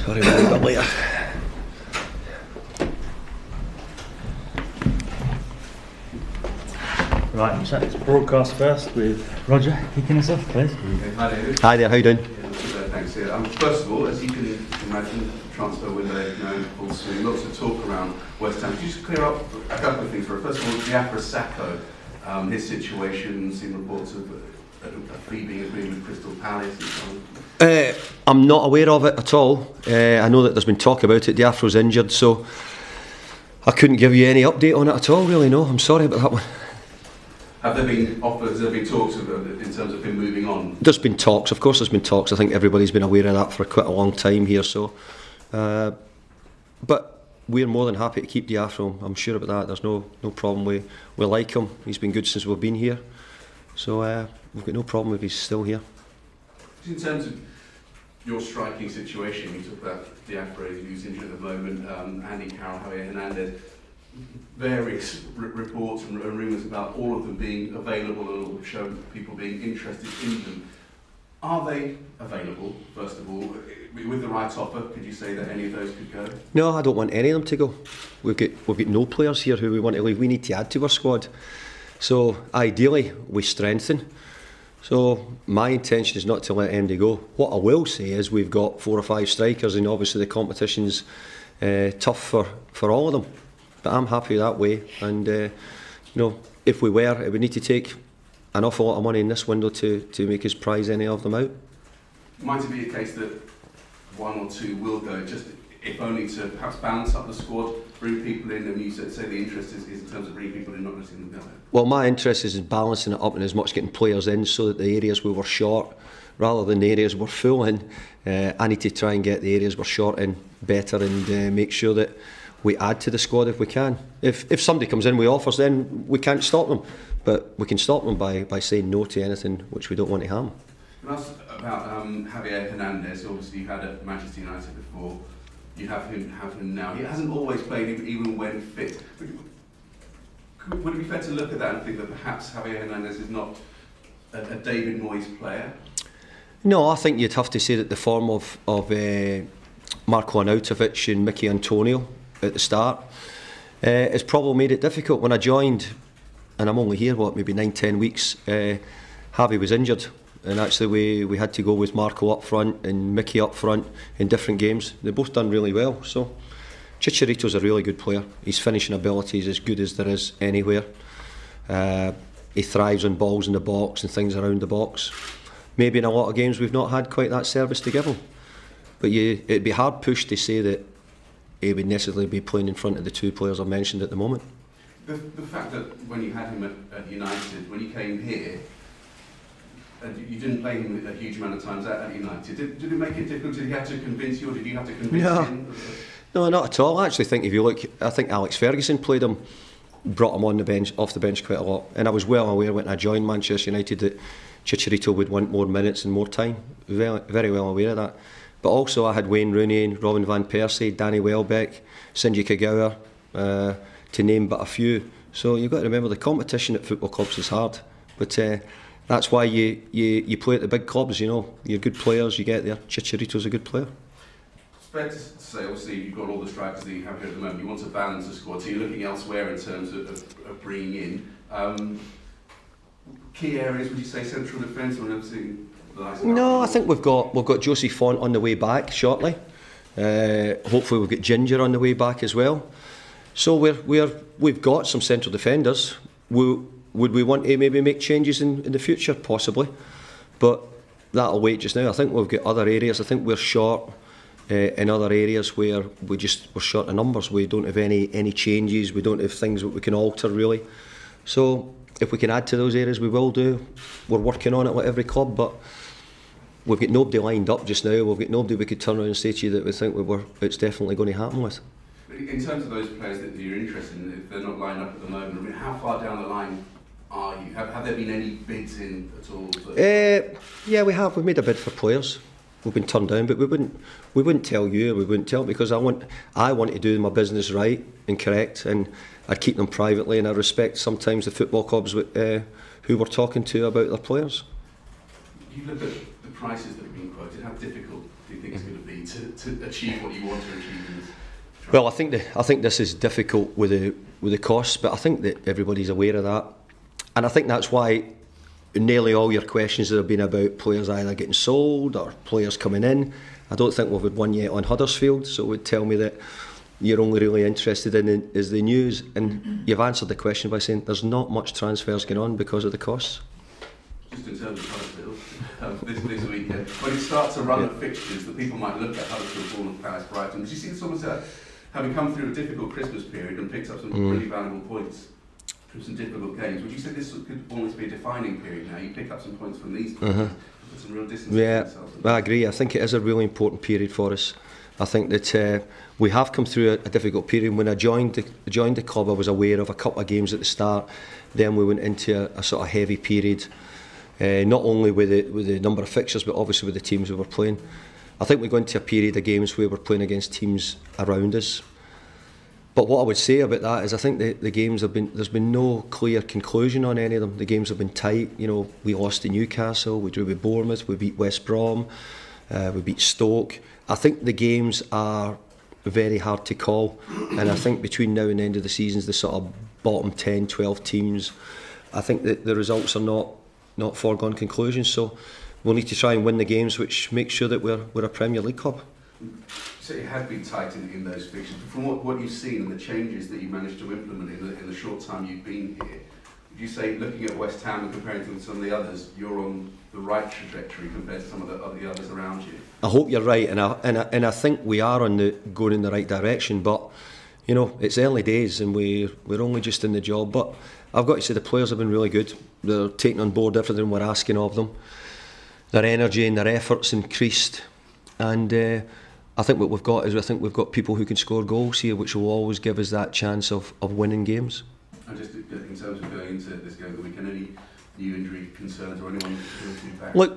Sorry about a bit later. Right, let's broadcast first with Roger kicking us off, please. Hi David. Hi there, how you doing? Thanks. First of all, as you can imagine, the transfer window now in full swing. Lots of talk around West Ham. Could you just clear up a couple of things for us? First of all, Diafra Sakho, his situation, seen reports of a fee being agreed with Crystal Palace and so on. I'm not aware of it at all. I know that there's been talk about it. Diafra's injured, so I couldn't give you any update on it at all, really, no. I'm sorry about that one. Have there been offers, has there been talks in terms of him moving on? There's been talks, of course there's been talks. I think everybody's been aware of that for quite a long time here, so. But we're more than happy to keep Diafra, I'm sure about that. There's no problem. We like him. He's been good since we've been here. So we've got no problem if he's still here. In terms of your striking situation, you talk about Diafra, who's injured at the moment, Andy Carroll, Javier Hernandez, various reports and rumours about all of them being available or show people being interested in them. Are they available, first of all? With the right offer, could you say that any of those could go? No, I don't want any of them to go. We've got no players here who we want to leave. We need to add to our squad. So ideally, we strengthen. So my intention is not to let anybody go. What I will say is we've got 4 or 5 strikers, and obviously the competition's tough for all of them. But I'm happy that way, and if we were, it would need to take an awful lot of money in this window to make us prize any of them out. Might it be a case that 1 or 2 will go, just if only to perhaps balance up the squad, bring people in, and you say the interest is in terms of bringing people in, not just in the go? Well, my interest is in balancing it up and as much getting players in so that the areas we were short, rather than the areas we're full in, I need to try and get the areas we're short in better and make sure that we add to the squad if we can. If somebody comes in with offers, then we can't stop them, but we can stop them by saying no to anything which we don't want to harm. Can I ask about Javier Hernandez? Obviously, you had at Manchester United before. You have him now. He hasn't always played even when fit. Would it be fair to look at that and think that perhaps Javier Hernandez is not a David Moyes player? No, I think you'd have to say that the form of Marko Arnautovic and Mickey Antonio at the start it's probably made it difficult. When I joined, and I'm only here maybe 9-10 weeks, Javi was injured, and actually we had to go with Marco up front and Mickey up front in different games. They both done really well. So Chicharito's a really good player. His finishing ability is as good as there is anywhere. He thrives on balls in the box and things around the box. Maybe in a lot of games we've not had quite that service to give him, but it'd be hard pushed to say that he would necessarily be playing in front of the 2 players I've mentioned at the moment. The fact that when you had him at United, when he came here, you didn't play him a huge amount of times at United. Did it make it difficult? Did he have to convince you, or did you have to convince him? No, not at all. I actually think if you look, I think Alex Ferguson played him, brought him on the bench, off the bench quite a lot. And I was well aware when I joined Manchester United that Chicharito would want more minutes and more time. Very, very well aware of that. But also I had Wayne Rooney, Robin van Persie, Danny Welbeck, Shinji Kagawa, to name but a few. So you've got to remember the competition at football clubs is hard. But that's why you play at the big clubs, you know. You're good players, you get there. Chicharito's a good player. It's fair to say, obviously, you've got all the strikers that you have here at the moment. You want to balance the squad, so you're looking elsewhere in terms of bringing in. Key areas, would you say central defence, or No, I think we've got Josie Font on the way back shortly. Hopefully we've got Ginger on the way back as well. So we've got some central defenders. Would we want to maybe make changes in the future? Possibly, but that'll wait just now. I think we've got other areas. I think we're short in other areas where we're short of numbers. We don't have any changes. We don't have things that we can alter really. So if we can add to those areas, we will do. We're working on it like every club, but we've got nobody lined up just now. We've got nobody we could turn around and say to you that we think it's definitely going to happen with. In terms of those players that you're interested in, if they're not lined up at the moment, I mean, how far down the line are you? Have there been any bids in at all? Yeah, we have. We've made a bid for players. We've been turned down, but we wouldn't tell you. We wouldn't tell, because I want to do my business right and correct, and I keep them privately, and I respect sometimes the football clubs who we're talking to about their players. You look at the prices that have been quoted. How difficult do you think it's going to be to achieve what you want to achieve in this? Well, I think this is difficult with the costs, but I think that everybody's aware of that, and I think that's why nearly all your questions that have been about players either getting sold or players coming in. I don't think we've had one yet on Huddersfield, so it would tell me that you're only really interested in is the news, and you've answered the question by saying there's not much transfers going on because of the costs. Just in terms of Huddersfield, this weekend, when it starts to run of fixtures that people might look at Huddersfield, Bournemouth, Palace, Brighton, do you see someone having come through a difficult Christmas period and picked up some really valuable points from some difficult games? Would you say this could almost be a defining period now? You pick up some points from these put some real distance between yourselves. I agree. I think it is a really important period for us. I think that we have come through a difficult period. When I joined the club, I was aware of a couple of games at the start. Then we went into a sort of heavy period, not only with the number of fixtures, but obviously with the teams we were playing. I think we go into a period of games where we're playing against teams around us. But what I would say about that is I think the games there's been no clear conclusion on any of them. The games have been tight. You know, we lost to Newcastle, we drew with Bournemouth, we beat West Brom, we beat Stoke. I think the games are very hard to call, and I think between now and the end of the season, the sort of bottom 10, 12 teams, I think that the results are not foregone conclusions. So we'll need to try and win the games, which makes sure that we're a Premier League club. So it had been tight in those fixtures. From what you've seen and the changes that you managed to implement in the short time you've been here, would you say, looking at West Ham and comparing to some of the others, you're on the right trajectory compared to some of the others around you? I hope you're right, and I think we are going in the right direction. But you know, it's early days, and we're only just in the job. But I've got to say the players have been really good. They're taking on board everything we're asking of them. Their energy and their efforts increased, and I think what we've got is we've got people who can score goals here, which will always give us that chance of winning games. And just in terms of going into this game of the weekend, any new injury concerns or anyone back? Look,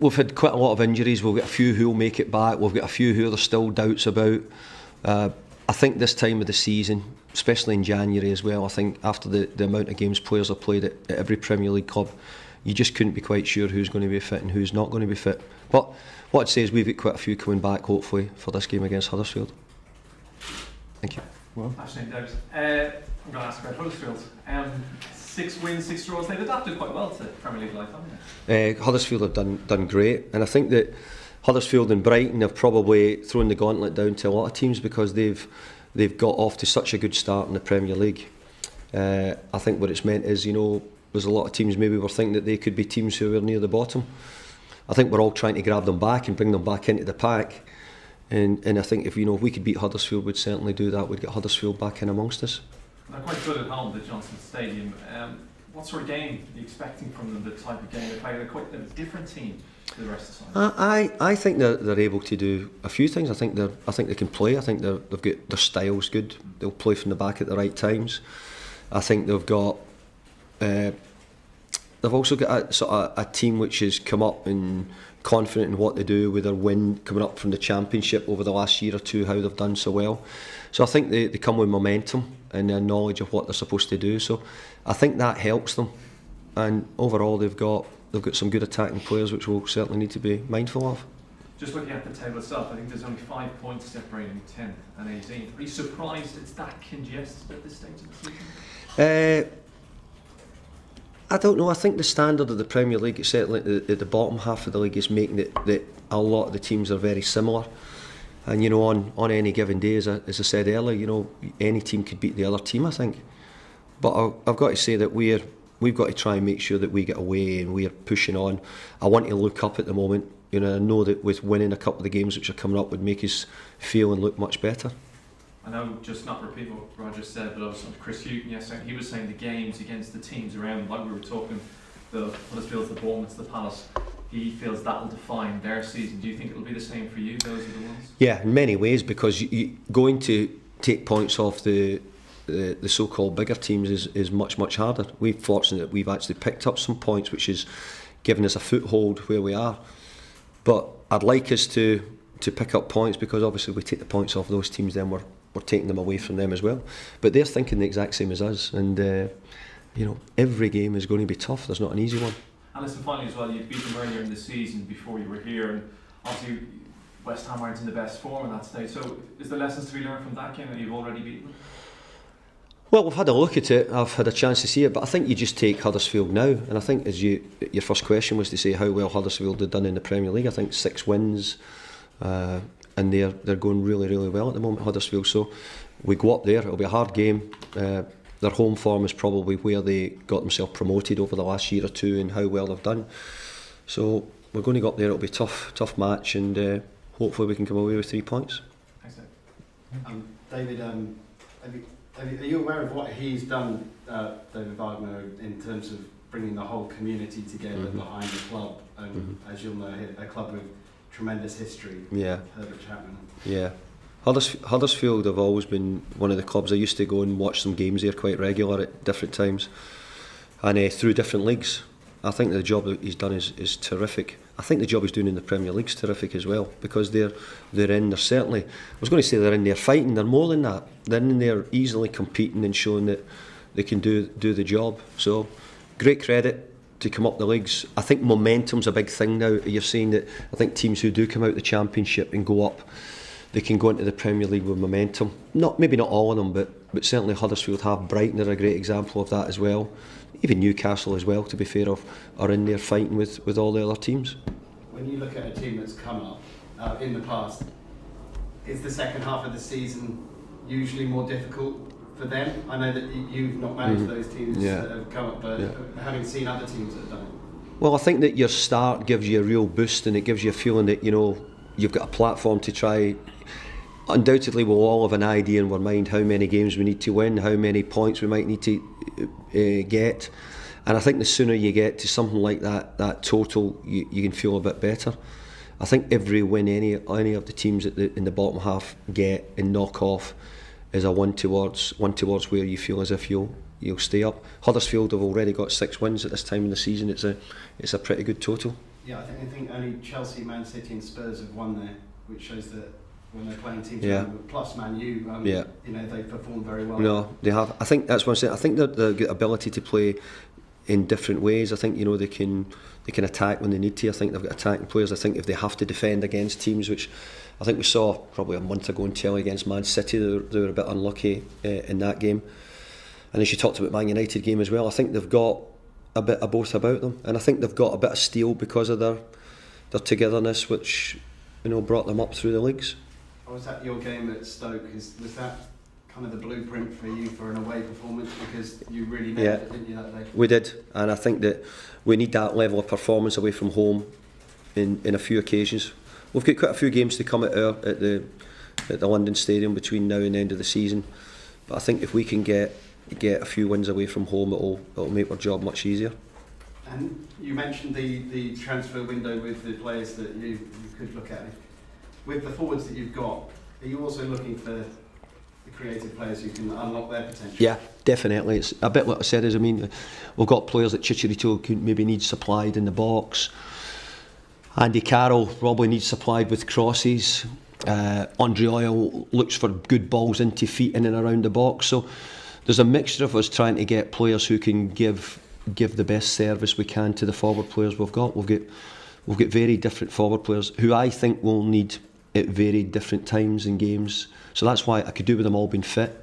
we've had quite a lot of injuries. We've got a few who will make it back. We've got a few who there's still doubts about. I think this time of the season, especially in January as well, I think after the amount of games players have played at every Premier League club, you just couldn't be quite sure who's going to be fit and who's not going to be fit. But what I'd say is we've got quite a few coming back, hopefully, for this game against Huddersfield. Thank you. Well, I'm going to ask about Huddersfield. 6 wins, 6 draws. They've adapted quite well to Premier League life, haven't they? Huddersfield have done great, and I think that Huddersfield and Brighton have probably thrown the gauntlet down to a lot of teams because they've got off to such a good start in the Premier League. I think what it's meant is, you know, there's a lot of teams maybe were thinking that they could be teams who were near the bottom. I think we're all trying to grab them back and bring them back into the pack. And I think if we could beat Huddersfield, we'd certainly do that. We'd get Huddersfield back in amongst us. They're quite good at home, the Johnson Stadium. What sort of game are you expecting from them, the type of game they play? They're quite a different team to the rest of the side. I think they're able to do a few things. I think they can play. I think they've got their style's good. They'll play from the back at the right times. I think they've got they've also got a team which has come up and confident in what they do with their win coming up from the Championship over the last year or two, how they've done so well. So I think they come with momentum and their knowledge of what they're supposed to do. So I think that helps them. And overall, they've got some good attacking players, which we'll certainly need to be mindful of. Just looking at the table itself, I think there's only 5 points separating 10th and 18th. Are you surprised it's that congested at this stage of the season? I don't know. I think the standard of the Premier League, certainly at the bottom half of the league, is making it that a lot of the teams are very similar. And on any given day, as I said earlier, any team could beat the other team, I think. But I've got to say that we've got to try and make sure that we get away and we're pushing on. I want to look up at the moment. I know that with winning a couple of the games which are coming up would make us feel and look much better. I know, just not repeat what Roger said, but I was on Chris Hughton yesterday. He was saying the games against the teams around, like we were talking, the Huddersfield, the Bournemouth, the Palace, he feels that will define their season. Do you think it'll be the same for you? Those are the ones? Yeah, in many ways, because you going to take points off the so-called bigger teams is much, much harder. We're fortunate that we've actually picked up some points, which has given us a foothold where we are. But I'd like us to pick up points, because obviously we take the points off those teams, then we're taking them away from them as well. But they're thinking the exact same as us, and every game is going to be tough. There's not an easy one. And listen, finally as well, you beat them earlier in the season before you were here, and obviously West Ham aren't in the best form at that stage. So is there lessons to be learned from that game that you've already beaten them? Well, we've had a look at it. I've had a chance to see it, but I think you just take Huddersfield now, and I think your first question was to say how well Huddersfield had done in the Premier League. I think 6 wins, and they're going really, really well at the moment, Huddersfield. So we go up there. It'll be a hard game. Their home form is probably where they got themselves promoted over the last year or two, and how well they've done. So we're going to go up there. It'll be a tough match, and hopefully we can come away with 3 points. Thanks, David, are you aware of what he's done, David Wagner, in terms of bringing the whole community together behind the club? And as you'll know, a club with tremendous history. Yeah. Herbert Chapman. Yeah. Huddersfield have always been one of the clubs. I used to go and watch some games there quite regular at different times, and through different leagues. I think the job that he's done is terrific. I think the job he's doing in the Premier League's terrific as well, because they're certainly, I was going to say they're in there fighting, they're more than that. They're in there easily competing and showing that they can do the job. So great credit to come up the leagues. I think momentum's a big thing now. You're saying that I think teams who do come out the Championship and go up, they can go into the Premier League with momentum. Maybe not all of them, but certainly Huddersfield have. Brighton are a great example of that as well. Even Newcastle as well, to be fair, are in there fighting with all the other teams. When you look at a team that's come up in the past, is the second half of the season usually more difficult for them? I know that you've not managed those teams that have come up, but having seen other teams that have done it. Well, I think that your start gives you a real boost, and it gives you a feeling that you've got a platform to try. Undoubtedly, we'll all have an idea in our mind how many games we need to win, how many points we might need to get, and I think the sooner you get to something like that total, you can feel a bit better. I think every win any of the teams in the bottom half get and knock off is a one towards where you feel as if you'll stay up. Huddersfield have already got 6 wins at this time in the season. It's a pretty good total. Yeah, I think only Chelsea, Man City, and Spurs have won there, which shows that when they're playing teams plus Man U, they perform very well. No, they have. I think that's what I'm saying. I think they've got ability to play in different ways. I think they can attack when they need to. I think they've got attacking players. I think if they have to defend against teams, which I think we saw probably a month ago in telly against Man City, they were a bit unlucky in that game. And as you talked about Man United game as well, I think they've got a bit of both about them, and I think they've got a bit of steel because of their togetherness, which brought them up through the leagues. Was that your game at Stoke? Was that kind of the blueprint for you for an away performance? Because you really made it, didn't you, that day? We did, and I think that we need that level of performance away from home in a few occasions. We've got quite a few games to come at the London Stadium between now and the end of the season, but I think if we can get a few wins away from home, it'll make our job much easier. And you mentioned the transfer window with the players that you could look at. With the forwards that you've got, are you also looking for the creative players who can unlock their potential? Yeah, definitely. It's a bit what I said. We've got players that Chicharito could maybe need supplied in the box. Andy Carroll probably needs supplied with crosses. Andre Oil looks for good balls into feet in and around the box. So there's a mixture of us trying to get players who can give the best service we can to the forward players we've got. We've got very different forward players who I think will need at very different times in games. So that's why I could do with them all being fit,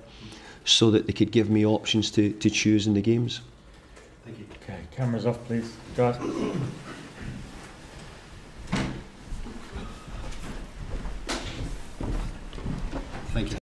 so that they could give me options to choose in the games. Thank you. Okay, cameras off, please, guys. Thank you.